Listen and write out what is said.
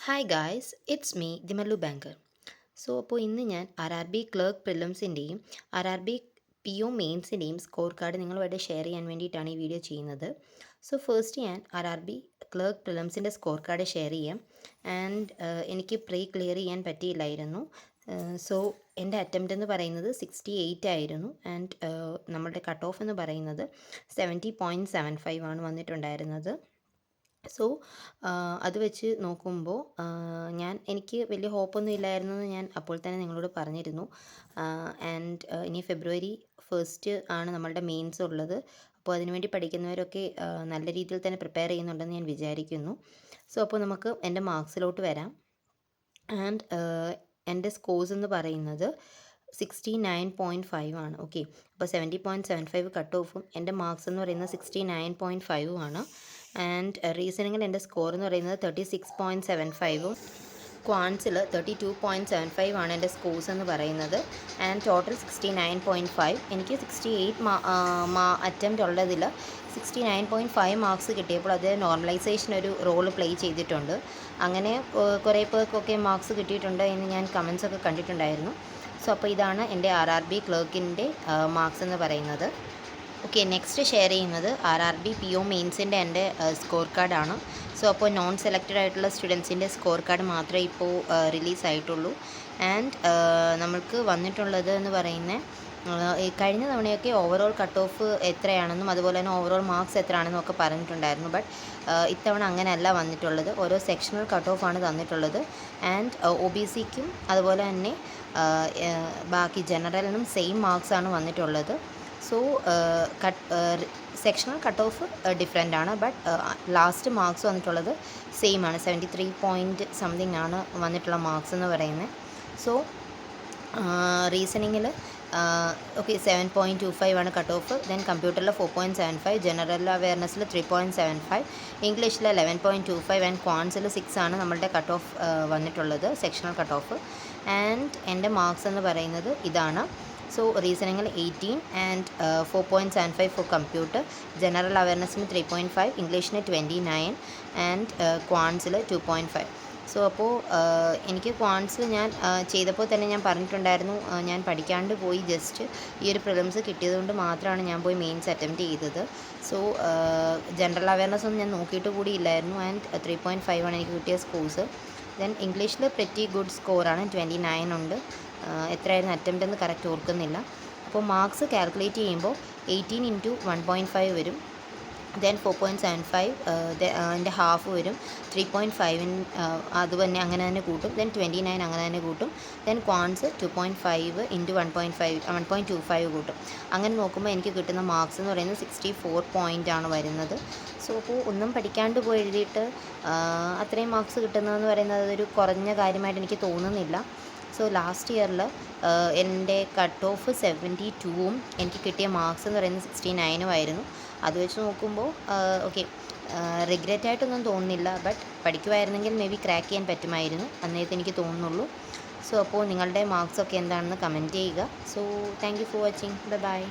Hi guys, it's me ദിമല്ലു banker. അപ്പോൾ ഇന്ന് ഞാൻ RRB clerk പ്രിലിംസിൻ്റെയും RRB PO മെയിൻസിൻ്റെയും score card നിങ്ങളുമായിട്ട് ഷെയർ ചെയ്യാൻ വേണ്ടിയിട്ടാണ് ഈ വീഡിയോ ചെയ്യുന്നത്. ഫസ്റ്റ് ഞാൻ RRB clerk പ്രിലിംസിൻ്റെ score card share ചെയ്യാം. ആൻഡ് എനിക്ക് പ്രീ ക്ലിയർ ചെയ്യാൻ പറ്റിയില്ലായിരുന്നു. സോ എൻ്റെ അറ്റംപ്റ്റ് എന്ന് പറയുന്നത് 68 ആയിരുന്നു. ആൻഡ് നമ്മളുടെ കട്ട് ഓഫ് എന്ന് പറയുന്നത് 70.75 ആണ് വന്നിട്ടുണ്ടായിരുന്നത്. സോ അത് വെച്ച് നോക്കുമ്പോൾ എനിക്ക് വലിയ ഹോപ്പൊന്നും ഇല്ലായിരുന്നു എന്ന് ഞാൻ അപ്പോൾ തന്നെ നിങ്ങളോട് പറഞ്ഞിരുന്നു. ആൻഡ് ഇനി ഫെബ്രുവരി 1 ആണ് നമ്മളുടെ മെയിൻസ് ഉള്ളത്. അപ്പോൾ അതിനുവേണ്ടി പഠിക്കുന്നവരൊക്കെ നല്ല രീതിയിൽ തന്നെ പ്രിപ്പയർ ചെയ്യുന്നുണ്ടെന്ന് ഞാൻ വിചാരിക്കുന്നു. അപ്പോൾ നമുക്ക് എൻ്റെ മാർക്സിലോട്ട് വരാം. ആൻഡ് എൻ്റെ സ്കോഴ്സ് എന്ന് പറയുന്നത് 69.5 ആണ്. ഓക്കെ, അപ്പോൾ 70.75 കട്ട് ഓഫും എൻ്റെ മാർക്സ് എന്ന് പറയുന്നത് 69.5 ആണ്. ആൻഡ് റീസണിങ്ങിൽ എൻ്റെ സ്കോർ എന്ന് പറയുന്നത് 36.75ഉം ക്വാൻസിൽ 32.75 ആണ് എൻ്റെ സ്കോഴ്സ് എന്ന് പറയുന്നത്. And total 69.5. എനിക്ക് 68 അറ്റംപ്റ്റ് ഉള്ളതിൽ 69.5 മാർക്സ് കിട്ടിയപ്പോൾ അത് നോർമലൈസേഷൻ ഒരു റോൾ പ്ലേ ചെയ്തിട്ടുണ്ട്. അങ്ങനെ കുറേ പേർക്കൊക്കെ മാർക്സ് കിട്ടിയിട്ടുണ്ട് എന്ന് ഞാൻ കമൻസ് ഒക്കെ കണ്ടിട്ടുണ്ടായിരുന്നു. അപ്പോൾ ഇതാണ് എൻ്റെ RRB ക്ലർക്കിൻ്റെ മാർക്സ് എന്ന് പറയുന്നത്. ഓക്കെ, നെക്സ്റ്റ് ഷെയർ ചെയ്യുന്നത് RRB PO മെയിൻസിൻ്റെ എൻ്റെ സ്കോർ കാർഡാണ്. അപ്പോൾ നോൺ സെലക്റ്റഡ് ആയിട്ടുള്ള സ്റ്റുഡൻസിൻ്റെ സ്കോർ കാർഡ് മാത്രമേ ഇപ്പോൾ റിലീസായിട്ടുള്ളൂ. ആൻഡ് നമ്മൾക്ക് വന്നിട്ടുള്ളത് എന്ന് പറയുന്നത് കഴിഞ്ഞ തവണയൊക്കെ ഓവറോൾ കട്ട് ഓഫ് എത്രയാണെന്നും അതുപോലെ തന്നെ ഓവറോൾ മാർക്സ് എത്രയാണെന്നും ഒക്കെ പറഞ്ഞിട്ടുണ്ടായിരുന്നു. ബട്ട് ഇത്തവണ അങ്ങനെയല്ല വന്നിട്ടുള്ളത്. ഓരോ സെക്ഷണൽ കട്ട് ഓഫാണ് തന്നിട്ടുള്ളത്. ആൻഡ് OBCക്കും അതുപോലെ തന്നെ ബാക്കി ജനറലിനും സെയിം മാർക്സാണ് വന്നിട്ടുള്ളത്. സെക്ഷണൽ കട്ട് ഓഫ് ഡിഫറെൻ്റ് ആണ്. ബട്ട് ലാസ്റ്റ് മാർക്സ് വന്നിട്ടുള്ളത് സെയിം ആണ്. 73 പോയിൻറ്റ് സംതിങ് ആണ് വന്നിട്ടുള്ള മാർക്സ് എന്ന് പറയുന്നത്. റീസണിങ്ങിൽ ഓക്കെ 7.25 ആണ് കട്ട് ഓഫ്. ദെൻ കമ്പ്യൂട്ടറിൽ 4.75, ജനറൽ അവെയർനെസ്സിൽ 3.75, ഇംഗ്ലീഷിൽ 11.25 ആൻഡ് ക്വാൻസിൽ 6 ആണ് നമ്മളുടെ കട്ട് ഓഫ് വന്നിട്ടുള്ളത്, സെക്ഷണൽ കട്ട് ഓഫ്. ആൻഡ് എൻ്റെ മാർക്സ് എന്ന് പറയുന്നത് ഇതാണ്. റീസണിങ്ങിൽ 18 ആൻഡ് 4.75 ഫോർ കമ്പ്യൂട്ടർ, ജനറൽ അവെയർനെസ്സിന് 3.5, ഇംഗ്ലീഷിന് 29 ആൻഡ് ക്വാൻസിൽ 2.5. അപ്പോൾ എനിക്ക് ക്വാൻസ് ഞാൻ ചെയ്തപ്പോൾ തന്നെ ഞാൻ പറഞ്ഞിട്ടുണ്ടായിരുന്നു, ഞാൻ പഠിക്കാണ്ട് പോയി ജസ്റ്റ് ഈ ഒരു പ്രിലിംസ് കിട്ടിയതുകൊണ്ട് മാത്രമാണ് ഞാൻ പോയി മെയിൻസ് അറ്റംപ്റ്റ് ചെയ്തത്. ജനറൽ അവെയർനെസ് ഒന്നും ഞാൻ നോക്കിയിട്ട് കൂടിയില്ലായിരുന്നു. ആൻഡ് 3.5 ആണ് എനിക്ക് കിട്ടിയ സ്കോഴ്സ്. ദെൻ ഇംഗ്ലീഷിൽ പ്രെറ്റി ഗുഡ് സ്കോറാണ്, 29 ഉണ്ട്. എത്രയായിരുന്നു അറ്റംപ്റ്റ് എന്ന് കറക്റ്റ് ഓർക്കുന്നില്ല. അപ്പോൾ മാർക്സ് കാൽക്കുലേറ്റ് ചെയ്യുമ്പോൾ 18 ഇൻറ്റു 1.5 വരും. ദെൻ 4.75 എൻ്റെ ഹാഫ് വരും. 3.5 അത് തന്നെ അങ്ങനെ തന്നെ കൂട്ടും. ദെൻ 29 അങ്ങനെ തന്നെ കൂട്ടും. ദെൻ ക്വാൻസ് 2.5 ഇൻറ്റു 1.25 കൂട്ടും. അങ്ങനെ നോക്കുമ്പോൾ എനിക്ക് കിട്ടുന്ന മാർക്സ് എന്ന് പറയുന്നത് 64 പോയിൻ്റ് ആണ് വരുന്നത്. അപ്പോൾ ഒന്നും പഠിക്കാണ്ട് പോയി എഴുതിയിട്ട് അത്രയും മാർക്സ് കിട്ടുന്നതെന്ന് പറയുന്നത് അതൊരു കുറഞ്ഞ കാര്യമായിട്ട് എനിക്ക് തോന്നുന്നില്ല. ലാസ്റ്റ് ഇയറിൽ എൻ്റെ കട്ട് ഓഫ് 72ഉം എനിക്ക് കിട്ടിയ മാർക്സ് എന്ന് പറയുന്നത് 69ഉം ആയിരുന്നു. അത് വെച്ച് നോക്കുമ്പോൾ ഓക്കെ, റിഗ്രറ്റ് ആയിട്ടൊന്നും തോന്നുന്നില്ല. ബട്ട് പഠിക്കുമായിരുന്നെങ്കിൽ മേ ബി ക്രാക്ക് ചെയ്യാൻ പറ്റുമായിരുന്നു അന്നേരത്തെ എനിക്ക് തോന്നുന്നുള്ളൂ. അപ്പോൾ നിങ്ങളുടെ മാർക്സൊക്കെ എന്താണെന്ന് കമൻറ്റ് ചെയ്യുക. Thank you for watching. By.